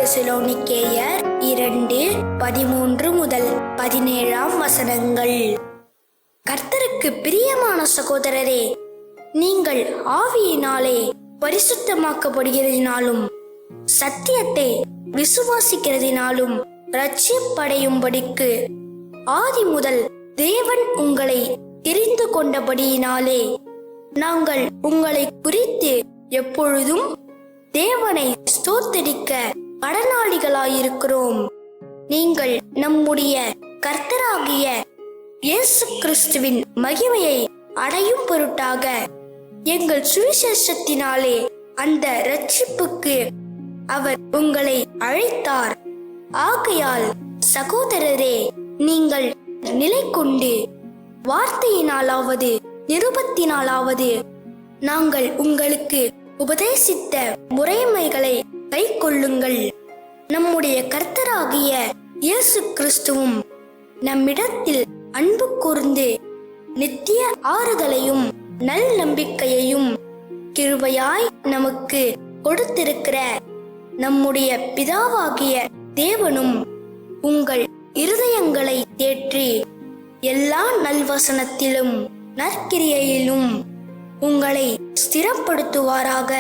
தெசலோனிக்கேயர் 2:13-17 கர்த்தருக்கு பிரியமான சகோதரரே, நீங்கள் ஆவியினாலே பரிசுத்தமாக்கப்படுகிறதினாலும் சத்தியத்தை விசுவாசிக்கிறதினாலும் ரட்சிப்படையும்படிக்கு ஆதி முதல் தேவன் உங்களை தெரிந்து கொண்டபடியினாலே நாங்கள் உங்களை குறித்து எப்பொழுதும் தேவனை ஸ்தோத்தரிக்க கடனாளிகளாயிருக்கிறோம். நீங்கள் நம்முடைய கர்த்தராகிய இயேசு கிறிஸ்துவின் மகிமையை அடையும் பொருட்டாக எங்கள் சுவிசேஷத்தினாலே அந்த இரட்சிப்புக்கு அவர் உங்களை அழைத்தார். ஆகையால் சகோதரரே, நீங்கள் நிலை கொண்டு வார்த்தையினாலாவது நிருபத்தினாலாவது நாங்கள் உங்களுக்கு உபதேசித்த முறைமைகளை கை கொள்ளுங்கள். நம்முடைய கர்த்தராகிய இயேசு கிறிஸ்துவும் நம்மிடத்தில் அன்பு கூர்ந்து நித்திய ஆறுதலையும் நல் நம்பிக்கையையும் கிருபையாய் நமக்கு கொடுத்திருக்கிற நம்முடைய பிதாவாகிய தேவனும் உங்கள் இருதயங்களை தேற்றி எல்லா நல்வசனத்திலும் நற்கிரியையிலும் உங்களை ஸ்திரப்படுத்துவாராக.